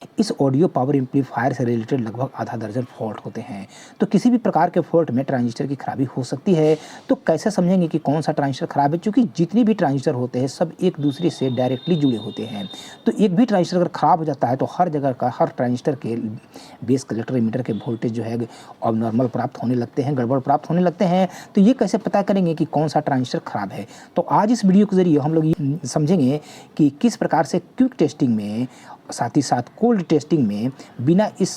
इस audio power amplifier से related लगभग आधा दर्जन फॉल्ट होते हैं। तो किसी भी प्रकार के फॉल्ट में ट्रांजिस्टर की खराबी हो सकती है। तो कैसे समझेंगे कि कौन सा ट्रांजिस्टर खराब है? क्योंकि जितनी भी ट्रांजिस्टर होते हैं सब एक दूसरे से डायरेक्टली जुड़े होते हैं। तो एक भी ट्रांजिस्टर अगर खराब हो जाता है तो हर जगह का हर ट्रांजिस्टर के बेस कलेक्टर एमिटर के वोल्टेज जो है अबनॉर्मल प्राप्त होने लगते हैं, गड़बड़ प्राप्त होने लगते हैं। तो ये कैसे पता करेंगे कि कौन सा ट्रांजिस्टर खराब है? तो आज इस वीडियो के जरिए हम लोग ये समझेंगे कि किस प्रकार से क्विक टेस्टिंग में, साथ ही साथ कोल्ड टेस्टिंग में बिना इस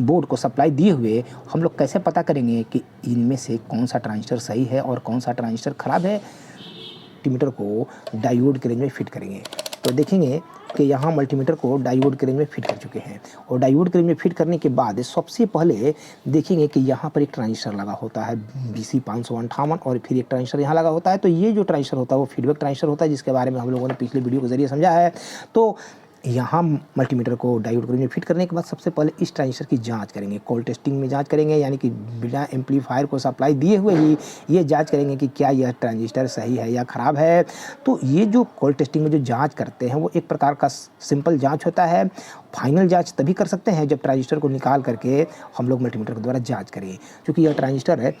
बोर्ड को सप्लाई दिए हुए हम लोग कैसे पता करेंगे कि इनमें से कौन सा ट्रांजिस्टर सही है और कौन सा ट्रांजिस्टर खराब है। मल्टीमीटर को डायोड के रेंज में फिट करेंगे तो देखेंगे कि यहाँ मल्टीमीटर को डायोड के रेंज में फिट कर चुके हैं। और डायोड के रेंज में फिट करने के बाद सबसे पहले देखेंगे कि यहाँ पर एक ट्रांजिस्टर लगा होता है BC558 और फिर एक ट्रांजिस्टर यहाँ लगा होता है। तो ये जो ट्रांजिस्टर होता है वो फीडबैक ट्रांजिस्टर होता है, जिसके बारे में हम लोगों ने पिछले वीडियो के जरिए समझा है। तो यहाँ मल्टीमीटर को डायोड के रेंज में फिट करने के बाद सबसे पहले इस ट्रांजिस्टर की जांच करेंगे, कोल्ड टेस्टिंग में जांच करेंगे, यानी कि बिना एम्पलीफायर को सप्लाई दिए हुए ही ये जांच करेंगे कि क्या यह ट्रांजिस्टर सही है या ख़राब है। तो ये जो कोल्ड टेस्टिंग में जो जांच करते हैं वो एक प्रकार का सिंपल जांच होता है। फाइनल जांच तभी कर सकते हैं जब ट्रांजिस्टर को निकाल करके हम लोग मल्टीमीटर के द्वारा जाँच करें, क्योंकि यह ट्रांजिस्टर है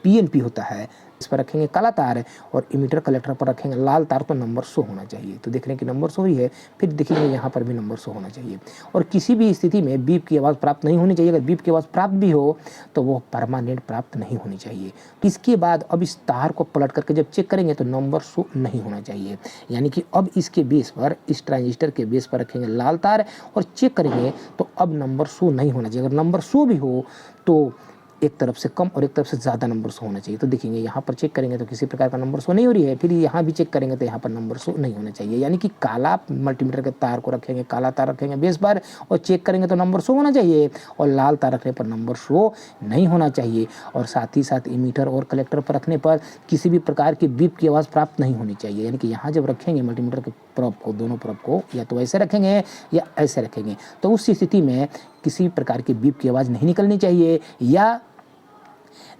PNP होता है। इस पर रखेंगे काला तार और इमीटर कलेक्टर पर रखेंगे लाल तार, तो नंबर 100 होना चाहिए। तो देख रहे हैं कि नंबर 100 ही है। फिर देखेंगे यहाँ पर भी नंबर 100 होना चाहिए। और किसी भी स्थिति में बीप की आवाज़ प्राप्त नहीं होनी चाहिए। अगर बीप की आवाज़ प्राप्त भी हो तो वो परमानेंट प्राप्त नहीं होनी चाहिए। इसके बाद अब इस तार को पलट करके जब चेक करेंगे तो नंबर 100 नहीं होना चाहिए। यानी कि अब इसके बेस पर, इस ट्रांजिस्टर के बेस पर रखेंगे लाल तार और चेक करेंगे तो अब नंबर 100 नहीं होना चाहिए। अगर नंबर 100 भी हो तो एक तरफ से कम और एक तरफ से ज़्यादा नंबर 100 होना चाहिए। तो देखेंगे यहाँ पर चेक करेंगे तो किसी प्रकार का नंबर 100 नहीं हो रही है। फिर यहाँ भी चेक करेंगे तो यहाँ पर नंबर 100 नहीं होना चाहिए। यानी कि काला मल्टीमीटर के तार को रखेंगे, काला तार रखेंगे बेस पर और चेक करेंगे तो नंबर 100 होना चाहिए, और लाल तार रखने पर नंबर 100 नहीं होना चाहिए। और साथ ही साथ इमीटर और कलेक्टर पर रखने पर किसी भी प्रकार की बीप की आवाज़ प्राप्त नहीं होनी चाहिए। यानी कि यहाँ जब रखेंगे मल्टीमीटर के प्रोब को, दोनों प्रोब को या तो ऐसे रखेंगे या ऐसे रखेंगे, तो उस स्थिति में किसी प्रकार की बीप की आवाज़ नहीं निकलनी चाहिए या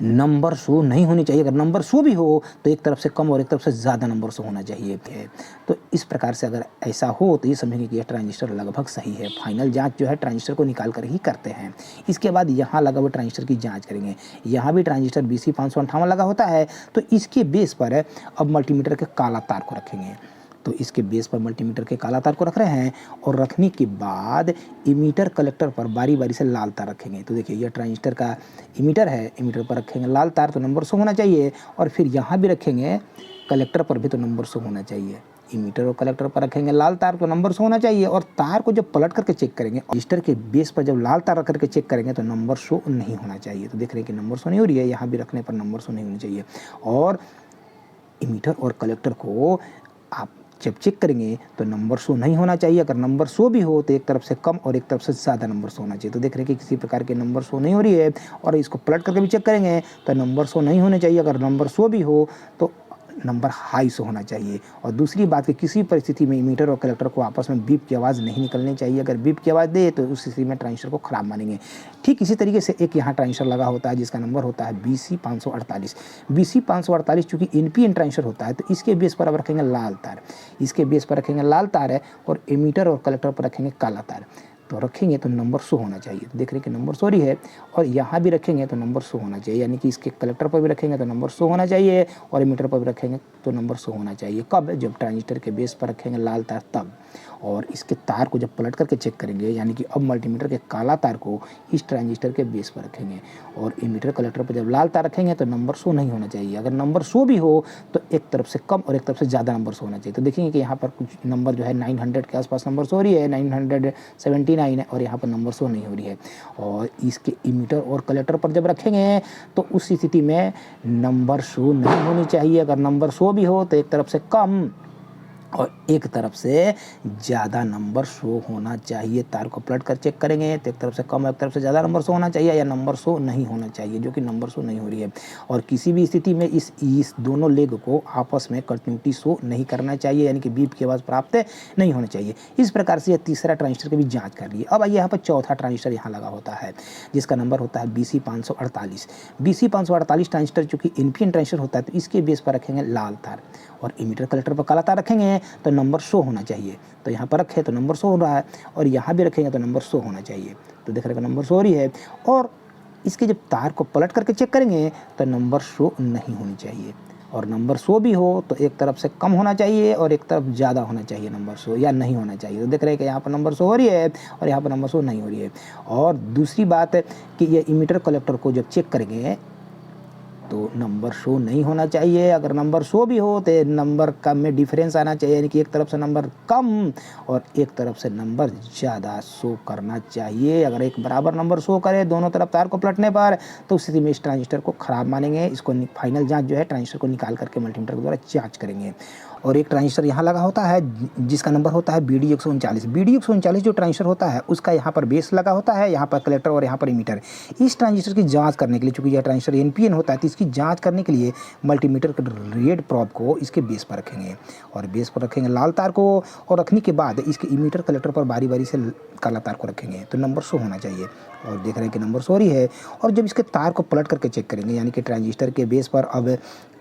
नंबर 100 नहीं होनी चाहिए। अगर नंबर 100 भी हो तो एक तरफ से कम और एक तरफ से ज़्यादा नंबर 100 होना चाहिए। तो इस प्रकार से अगर ऐसा हो तो ये समझेंगे कि यह ट्रांजिस्टर लगभग सही है। फाइनल जांच जो है ट्रांजिस्टर को निकाल कर ही करते हैं। इसके बाद यहाँ लगा हुआ ट्रांजिस्टर की जांच करेंगे। यहाँ भी ट्रांजिस्टर BC558 लगा होता है। तो इसके बेस पर अब मल्टीमीटर के काला तार को रखेंगे। तो इसके बेस पर मल्टीमीटर के काला तार को रख रहे हैं और रखने के बाद इमीटर कलेक्टर पर बारी बारी से लाल तार रखेंगे। तो देखिए यह ट्रांजिस्टर का इमीटर है, इमीटर पर रखेंगे लाल तार तो नंबर 100 होना चाहिए, और फिर यहाँ भी रखेंगे कलेक्टर पर भी तो नंबर 100 होना चाहिए। इमीटर और कलेक्टर पर रखेंगे लाल तार तो नंबर 100 होना चाहिए। और तार को जब पलट करके चेक करेंगे, रजिस्टर के बेस पर जब लाल तार रख करके चेक करेंगे तो नंबर 100 नहीं होना चाहिए। तो देख रहे हैं कि नंबर 100 नहीं हो रही है, यहाँ भी रखने पर नंबर 100 नहीं होनी चाहिए। और इमीटर और कलेक्टर को आप जब चेक करेंगे तो नंबर 100 नहीं होना चाहिए। अगर नंबर 100 भी हो तो एक तरफ से कम और एक तरफ से ज़्यादा नंबर 100 होना चाहिए। तो देख रहे हैं कि किसी प्रकार के नंबर 100 नहीं हो रही है। और इसको पलट करके भी चेक करेंगे तो नंबर 100 नहीं होने चाहिए। अगर नंबर 100 भी हो तो नंबर हाई 100 होना चाहिए। और दूसरी बात कि किसी परिस्थिति में इमीटर और कलेक्टर को आपस में बीप की आवाज़ नहीं निकलनी चाहिए। अगर बीप की आवाज़ दे तो उस स्थिति में ट्रांजिस्टर को ख़राब मानेंगे। ठीक इसी तरीके से एक यहाँ ट्रांजिस्टर लगा होता है जिसका नंबर होता है BC548। BC548 चूँकि NPN ट्रांजिस्टर होता है तो इसके बेस पर अब रखेंगे लाल तार, इसके बेस पर रखेंगे लाल तार है, और इमीटर और कलेक्टर पर रखेंगे काला तार। तो रखेंगे तो नंबर 100 होना चाहिए। तो देख रहे हैं कि नंबर 100 ही है। और यहाँ भी रखेंगे तो नंबर 100 होना चाहिए। यानी कि इसके कलेक्टर पर भी रखेंगे तो नंबर 100 होना चाहिए और इमीटर पर भी रखेंगे तो नंबर 100 होना चाहिए। कब? जब ट्रांजिस्टर के बेस पर रखेंगे लाल तार तब। और इसके तार को जब पलट करके चेक करेंगे, यानी कि अब मल्टीमीटर के काला तार को इस ट्रांजिस्टर के बेस पर रखेंगे और इमीटर कलेक्टर पर जब लाल तार रखेंगे तो नंबर 100 नहीं होना चाहिए। अगर नंबर 100 भी हो तो एक तरफ से कम और एक तरफ से ज़्यादा नंबर 100 होना चाहिए। तो देखेंगे कि यहाँ पर कुछ नंबर जो है 900 के आसपास नंबर 100 हो रही है, 979 है, और यहाँ पर नंबर 100 नहीं हो रही है। और इसके इमीटर और कलेक्टर पर जब रखेंगे तो उस स्थिति में नंबर 100 नहीं होनी चाहिए। अगर नंबर 100 भी हो तो एक तरफ से कम और एक तरफ से ज़्यादा नंबर 100 होना चाहिए। तार को पलट कर चेक करेंगे तो एक तरफ से कम, एक तरफ से ज़्यादा नंबर 100 होना चाहिए, या नंबर 100 नहीं होना चाहिए, जो कि नंबर 100 नहीं हो रही है। और किसी भी स्थिति में इस दोनों लेग को आपस में कंटिन्यूटी 100 नहीं करना चाहिए, यानी कि बीप की आवाज़ प्राप्त नहीं होनी चाहिए। इस प्रकार से यह तीसरा ट्रांजिस्टर की भी जाँच कर ली। अब आइए यहाँ पर चौथा ट्रांजिस्टर यहाँ लगा होता है जिसका नंबर होता है BC548। BC548 ट्रांजिस्टर चूँकि NPN ट्रांजिस्टर होता है तो इसके बेस पर रखेंगे लाल तार और इमीटर कलेक्टर पर काला तार रखेंगे हैं तो नंबर शो होना चाहिए। तो यहाँ पर रखें तो नंबर शो हो रहा है, और यहाँ भी रखेंगे तो नंबर शो होना चाहिए। तो देख रहे हैं नंबर शो हो रही है। और इसके जब तार को पलट करके चेक करेंगे तो नंबर शो नहीं होनी चाहिए, और नंबर शो भी हो तो एक तरफ से कम होना चाहिए और एक तरफ ज़्यादा होना चाहिए नंबर शो, या नहीं होना चाहिए। तो देख रहे हैं कि यहाँ पर नंबर शो हो रही है और यहाँ पर नंबर शो नहीं हो रही है। और दूसरी बात है कि ये इमीटर कलेक्टर को जब चेक करेंगे तो नंबर शो नहीं होना चाहिए। अगर नंबर शो भी हो तो नंबर कम में डिफरेंस आना चाहिए, यानी कि एक तरफ से नंबर कम और एक तरफ से नंबर ज़्यादा शो करना चाहिए। अगर एक बराबर नंबर शो करे दोनों तरफ तार को पलटने पर तो उस स्थिति में इस ट्रांजिस्टर को ख़राब मानेंगे। इसको फाइनल जांच जो है ट्रांजिस्टर को निकाल करके मल्टीमीटर के द्वारा जांच करेंगे। और एक ट्रांजिस्टर यहाँ लगा होता है जिसका नंबर होता है BD 139। BD 139 जो ट्रांजिस्टर होता है उसका यहाँ पर बेस लगा होता है, यहाँ पर कलेक्टर और यहाँ पर इमीटर। इस ट्रांजिस्टर की जांच करने के लिए, चूंकि यह ट्रांजिस्टर NPN होता है, तो इसकी जांच करने के लिए मल्टीमीटर के रेड प्रॉब को इसके बेस पर रखेंगे, और बेस पर रखेंगे लाल तार को, और रखने के बाद इसके इमीटर कलेक्टर पर बारी बारी से काला तार को रखेंगे तो नंबर शो होना चाहिए। और देख रहे हैं कि नंबर शो हो रही है। और जब इसके तार को पलट करके चेक करेंगे, यानी कि ट्रांजिस्टर के बेस पर अब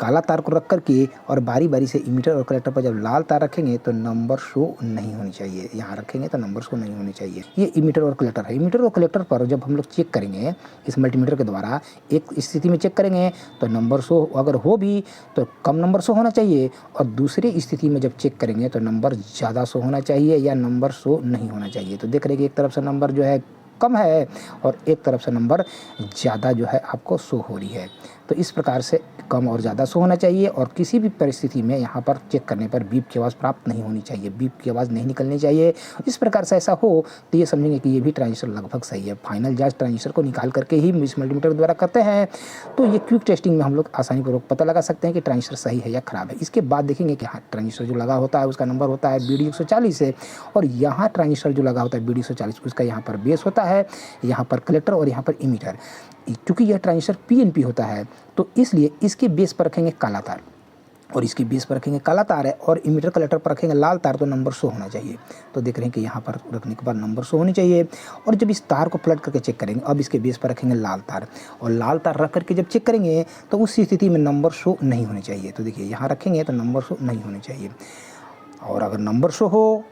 काला तार को रख करके और बारी बारी से इमीटर और कलेक्टर पर जब लाल तार रखेंगे तो नंबर शो नहीं होनी चाहिए। यहाँ रखेंगे तो नंबर शो नहीं होनी चाहिए। ये इमीटर और कलेक्टर है। इमीटर और कलेक्टर पर जब हम लोग चेक करेंगे इस मल्टीमीटर के द्वारा, एक स्थिति में चेक करेंगे तो नंबर शो अगर हो भी तो कम नंबर शो होना चाहिए, और दूसरी स्थिति में जब चेक करेंगे तो नंबर ज़्यादा शो होना चाहिए या नंबर शो नहीं होना चाहिए। तो देख रहे हैं कि एक तरफ से नंबर जो है कम है और एक तरफ से नंबर ज़्यादा जो है आपको शो हो रही है। तो इस प्रकार से कम और ज़्यादा शो होना चाहिए, और किसी भी परिस्थिति में यहाँ पर चेक करने पर बीप की आवाज़ प्राप्त नहीं होनी चाहिए, बीप की आवाज़ नहीं निकलनी चाहिए। इस प्रकार से ऐसा हो तो ये समझेंगे कि ये भी ट्रांजिस्टर लगभग सही है। फाइनल जांच ट्रांजिस्टर को निकाल करके ही इस मल्टीमीटर द्वारा करते हैं। तो ये क्विक टेस्टिंग में हम लोग आसानी पूर्वक पता लगा सकते हैं कि ट्रांजिस्टर सही है या ख़राब है। इसके बाद देखेंगे कि हाँ, ट्रांजिस्टर जो लगा होता है उसका नंबर होता है BD 140 है, और यहाँ ट्रांजिस्टर जो लगा होता है BD 140 उसका यहाँ पर बेस होता है, यहाँ पर कलेक्टर और यहाँ पर इमीटर। क्योंकि यह ट्रांजिस्टर PNP होता है तो इसलिए इसके बेस पर रखेंगे काला तार, और इसके बेस पर रखेंगे काला तार है, और इमीटर कलेक्टर पर रखेंगे लाल तार, तो नंबर शो होना चाहिए। तो देख रहे हैं कि यहाँ पर रखने के बाद नंबर शो होनी चाहिए। और जब इस तार को पलट करके चेक करेंगे, अब इसके बेस पर रखेंगे लाल तार, और लाल तार रख करके जब चेक करेंगे तो उस स्थिति में नंबर शो नहीं होनी चाहिए। तो देखिए यहाँ रखेंगे तो नंबर शो नहीं होनी चाहिए, और अगर नंबर शो हो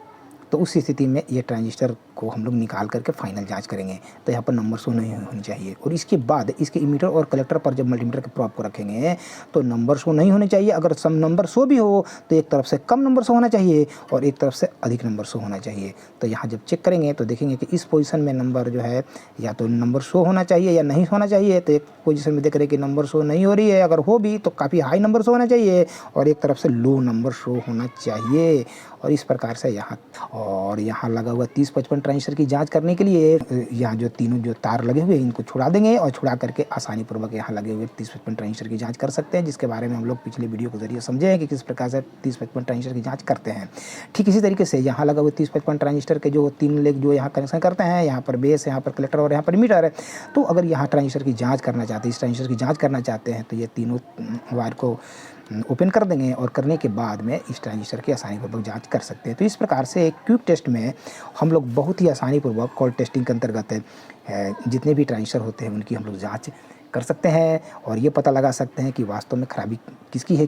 तो उस स्थिति में ये ट्रांजिस्टर को हम लोग निकाल करके फाइनल जांच करेंगे तो यहाँ पर नंबर शो नहीं होनी चाहिए। और इसके बाद इसके इमीटर और कलेक्टर पर जब मल्टीमीटर के प्रॉब को रखेंगे तो नंबर शो नहीं होने चाहिए। अगर सम नंबर शो भी हो तो एक तरफ से कम नंबर शो होना चाहिए और एक तरफ से अधिक नंबर शो होना चाहिए। तो यहाँ जब चेक करेंगे तो देखेंगे कि इस पोजीशन में नंबर जो है या तो नंबर शो होना चाहिए या नहीं होना चाहिए। तो एक पोजीशन में देख रहे हैं कि नंबर शो नहीं हो रही है, अगर हो भी तो काफ़ी हाई नंबर शो होना चाहिए, और एक तरफ से लो नंबर शो होना चाहिए। और इस प्रकार से यहाँ लगा हुआ 30-55 ट्रांजिस्टर की जांच करने के लिए यहाँ जो तीनों जो तार लगे हुए हैं इनको छुड़ा देंगे, और छुड़ा करके आसानी पूर्वक यहाँ लगे हुए 30-55 ट्रांजिस्टर की जांच कर सकते हैं, जिसके बारे में हम लोग पिछले वीडियो के जरिए समझे हैं कि किस प्रकार से 30-55 ट्रांजिस्टर की जांच करते हैं। ठीक इसी तरीके से यहाँ लगा हुए 30-55 ट्रांजिस्टर के जो 3 लेग जो यहाँ कनेक्शन करते हैं, यहाँ पर बेस, यहाँ पर कलेक्टर और यहाँ पर मीटर है। तो अगर यहाँ ट्रांजिस्टर की जाँच करना चाहते हैं, इस ट्रांजिस्टर की जाँच करना चाहते हैं तो ये तीनों वायर को ओपन कर देंगे, और करने के बाद में इस ट्रांजिस्टर की आसानी पूर्वक जांच कर सकते हैं। तो इस प्रकार से एक क्विक टेस्ट में हम लोग बहुत ही आसानी पूर्वक कोल्ड टेस्टिंग के अंतर्गत जितने भी ट्रांजिस्टर होते हैं उनकी हम लोग जांच कर सकते हैं, और ये पता लगा सकते हैं कि वास्तव में खराबी किसकी है।